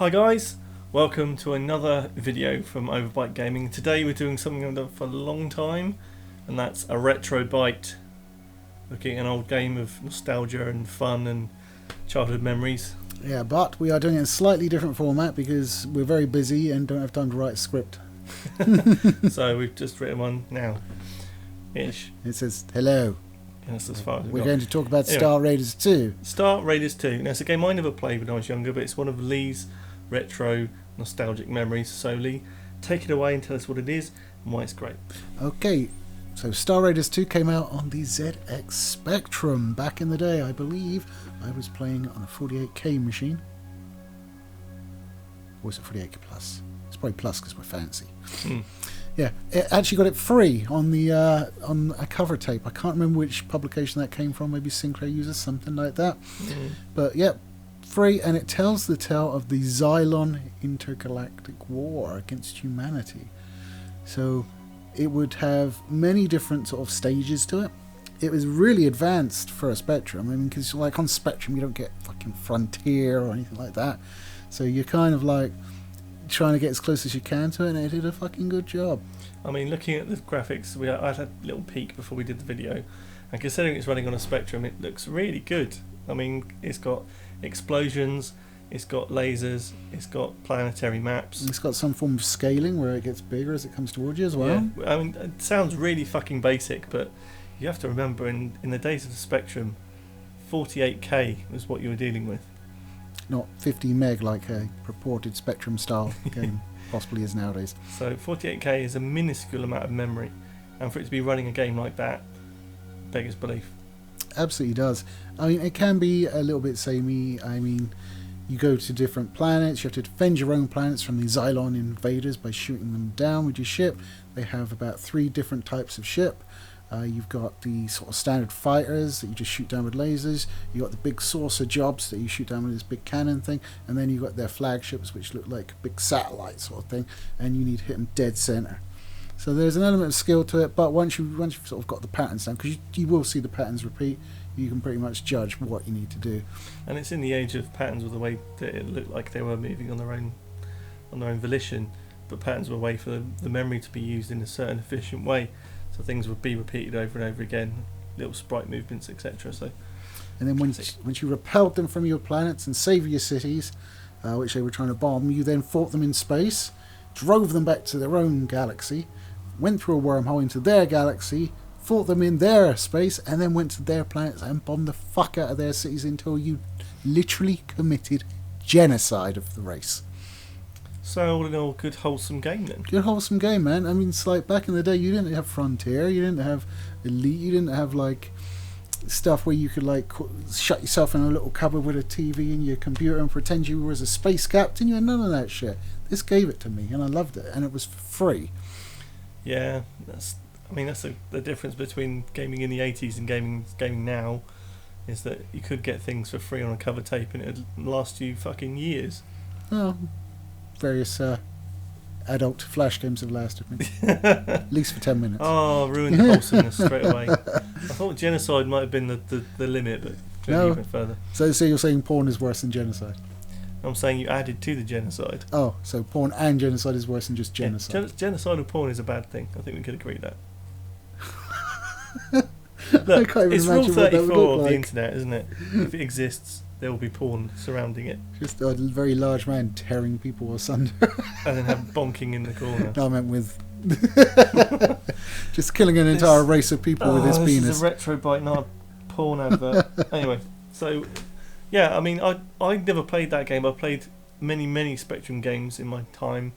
Hi guys, welcome to another video from Retrobyte Gaming. Today we're doing something I've done for a long time, and that's a Retrobyte, looking at an old game of nostalgia and fun and childhood memories. Yeah, but we are doing it in a slightly different format because we're very busy and don't have time to write a script. So we've just written one now-ish. It says, hello, And that's as far as we're going to talk about Star Raiders 2. Star Raiders 2. Now it's a game I never played when I was younger, but it's one of Lee's retro nostalgic memories. So Lee, take it away and tell us what it is and why it's great. Okay, so Star Raiders 2 came out on the ZX Spectrum back in the day. I believe I was playing on a 48K machine. Or was it 48K Plus? It's probably Plus because we're fancy. Yeah, it actually got it free on the on a cover tape. I can't remember which publication that came from. Maybe Sinclair Users, something like that. But yeah, free, and it tells the tale of the Xylon intergalactic war against humanity. So it would have many different sort of stages to it. It was really advanced for a Spectrum. I mean, because like on Spectrum you don't get fucking Frontier or anything like that. So you're kind of like trying to get as close as you can to it, and it did a fucking good job. I mean, looking at the graphics, I had a little peek before we did the video, and considering it's running on a Spectrum, it looks really good. I mean, it's got explosions, it's got lasers, it's got planetary maps. It's got some form of scaling where it gets bigger as it comes towards you as well. Yeah, I mean, it sounds really fucking basic, but you have to remember in the days of the Spectrum, 48K was what you were dealing with. Not 50 meg like a purported Spectrum style game possibly is nowadays. So 48K is a minuscule amount of memory, and for it to be running a game like that beggars belief. Absolutely does. I mean, it can be a little bit samey. I mean, you go to different planets, you have to defend your own planets from the Xylon invaders by shooting them down with your ship. They have about 3 different types of ship. You've got the sort of standard fighters that you just shoot down with lasers. You've got the big saucer jobs that you shoot down with this big cannon thing. And then you've got their flagships, which look like big satellites sort of thing. And you need to hit them dead center. So there's an element of skill to it, but once you've sort of got the patterns down, because you will see the patterns repeat, you can pretty much judge what you need to do. And it's in the age of patterns with the way that it looked like they were moving on their own volition, but patterns were a way for the memory to be used in a certain efficient way. So things would be repeated over and over again, little sprite movements, etc. So, and then once you repelled them from your planets and saved your cities, which they were trying to bomb, you then fought them in space, drove them back to their own galaxy, went through a wormhole into their galaxy, fought them in their space, and then went to their planets and bombed the fuck out of their cities until you literally committed genocide of the race. So all in all, good wholesome game then. Good wholesome game, man. I mean, it's like back in the day, you didn't have Frontier, you didn't have Elite, you didn't have like stuff where you could like shut yourself in a little cupboard with a TV and your computer and pretend you were as a space captain. You had none of that shit. This gave it to me, and I loved it, and it was free. Yeah, that's the difference between gaming in the 80s and gaming now, is that you could get things for free on a cover tape and it would last you fucking years. Oh, various adult Flash games have lasted me. At least for 10 minutes. Oh, ruined the wholesomeness straight away. I thought genocide might have been the limit, but no. Even further. So you're saying porn is worse than genocide? I'm saying you added to the genocide. Oh, so porn and genocide is worse than just genocide. Yeah, genocidal porn is a bad thing. I think we could agree with that. Look, it's rule 34 of the internet, isn't it? If it exists, there will be porn surrounding it. Just a very large man tearing people asunder. And then have bonking in the corner. No, I meant with just killing an entire race of people with his penis. This is a Retrobyte, not a porn advert. Anyway, so yeah, I mean, I never played that game. I played many Spectrum games in my time,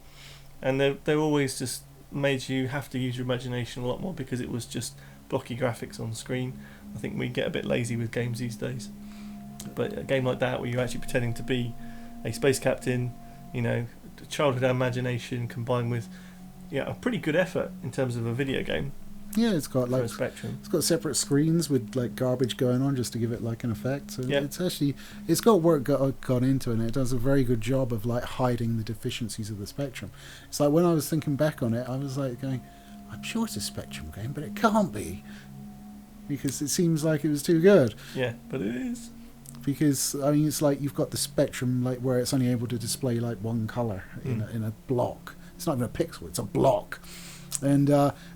and they're always just made you have to use your imagination a lot more because it was just blocky graphics on screen. I think we get a bit lazy with games these days. But a game like that, where you're actually pretending to be a space captain, you know, childhood imagination combined with, a pretty good effort in terms of a video game. Yeah, it's got like Spectrum. It's got separate screens with like garbage going on just to give it like an effect. So yep. it's got work gone into it, and it does a very good job of like hiding the deficiencies of the Spectrum. It's like when I was thinking back on it, I was like going, I'm sure it's a Spectrum game, but it can't be, because it seems like it was too good. Yeah, but it is. Because I mean, it's like you've got the spectrum, like where it's only able to display like one color in a block. It's not even a pixel; it's a block. And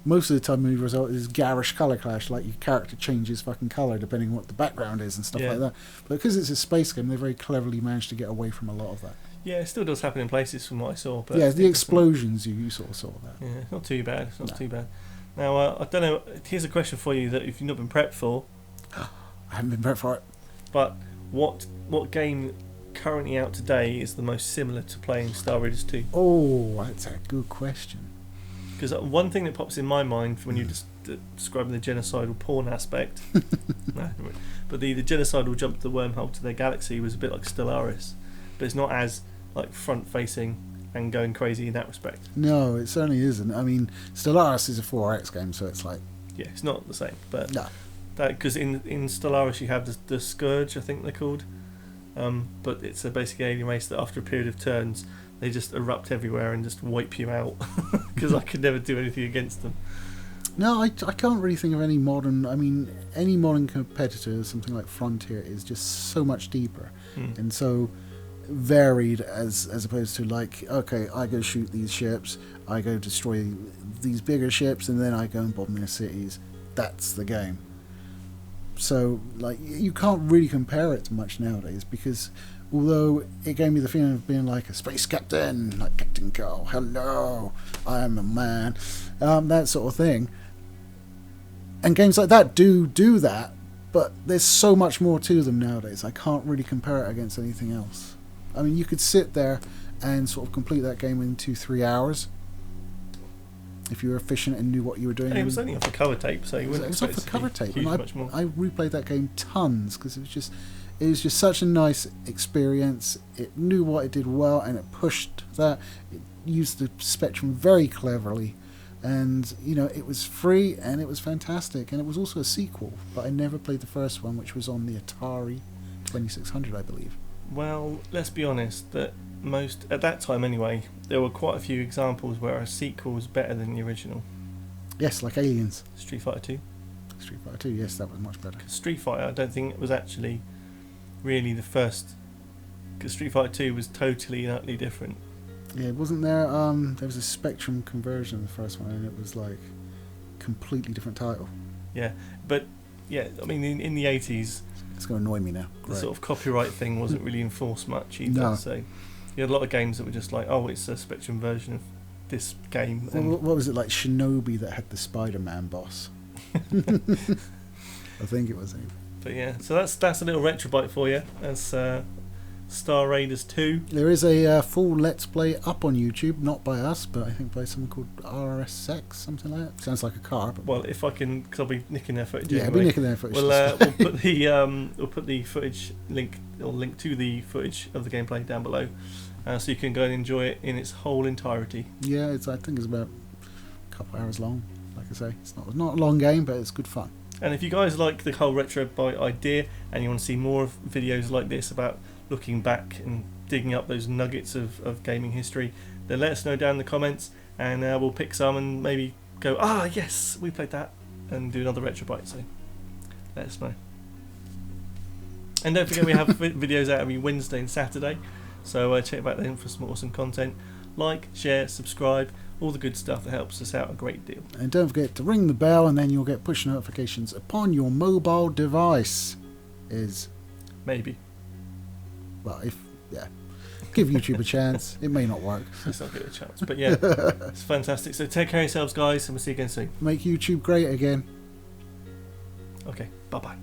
most of the time, the result is garish color clash. Like your character changes fucking color depending on what the background is and stuff like that. But because it's a space game, they very cleverly managed to get away from a lot of that. Yeah, it still does happen in places from what I saw. But yeah, the explosions you sort of saw that. Yeah, not too bad. It's not too bad. Now, I don't know. Here's a question for you that if you've not been prepped for. I haven't been prepped for it. But what game currently out today is the most similar to playing Star Raiders 2? Oh, that's a good question. Because one thing that pops in my mind when you're just describing the genocidal porn aspect, no, but the genocidal jump to the wormhole to their galaxy was a bit like Stellaris, but it's not as like front-facing and going crazy in that respect. No, it certainly isn't. I mean, Stellaris is a 4X game, so it's like... Yeah, it's not the same, but... No. Because in Stellaris you have the Scourge, I think they're called, but it's a basic alien race that after a period of turns they just erupt everywhere and just wipe you out because I could never do anything against them. No, I can't really think of any modern... I mean, any modern competitor, something like Frontier, is just so much deeper and so varied as opposed to like, okay, I go shoot these ships, I go destroy these bigger ships, and then I go and bomb their cities. That's the game. So, like, you can't really compare it to much nowadays because although it gave me the feeling of being like a space captain, like Captain Carl, hello, I am a man, that sort of thing. And games like that do that, but there's so much more to them nowadays. I can't really compare it against anything else. I mean, you could sit there and sort of complete that game in 2-3 hours if you were efficient and knew what you were doing. And it was only off a cover tape, so you wouldn't expect off a cover tape. And much more. I replayed that game tons because it was just such a nice experience. It knew what it did well, and it pushed that. It used the spectrum very cleverly, and you know, it was free and it was fantastic. And it was also a sequel, but I never played the first one, which was on the Atari 2600, I believe. Well, let's be honest, that most, at that time anyway, there were quite a few examples where a sequel was better than the original. Yes, like Aliens. Street Fighter 2. Street Fighter 2, yes, that was much better. Street Fighter, I don't think it was actually really the first, because Street Fighter 2 was totally and utterly different. Yeah, wasn't there, there was a Spectrum conversion of the first one, and it was like completely different title. Yeah, but yeah, I mean, in the 80s, it's going to annoy me now. The sort of copyright thing wasn't really enforced much either. No. So you had a lot of games that were just like, oh, it's a Spectrum version of this game. Well, what was it, like Shinobi that had the Spider-Man boss? I think it was him. But yeah, so that's a little Retrobyte for you. That's Star Raiders 2. There is a full Let's Play up on YouTube, not by us, but I think by someone called RSX, something like that. Sounds like a car. But well, if I can, because I'll be nicking their footage. Yeah, anyway. I'll be nicking their footage. We'll put the footage link to the footage of the gameplay down below, so you can go and enjoy it in its whole entirety. Yeah, I think it's about a couple hours long. Like I say, it's not a long game, but it's good fun. And if you guys like the whole Retrobyte idea and you want to see more of videos like this about looking back and digging up those nuggets of gaming history, then let us know down in the comments, and we'll pick some and maybe go, yes, we played that, and do another Retrobyte. So let us know. And don't forget, we have videos out every Wednesday and Saturday, so check back then for some awesome content. Like, share, subscribe, all the good stuff that helps us out a great deal. And don't forget to ring the bell, and then you'll get push notifications upon your mobile device. Maybe. Well, give YouTube a chance. It may not work. Let's not give it a chance. But yeah, it's fantastic. So take care of yourselves, guys, and we'll see you again soon. Make YouTube great again. Okay, bye-bye.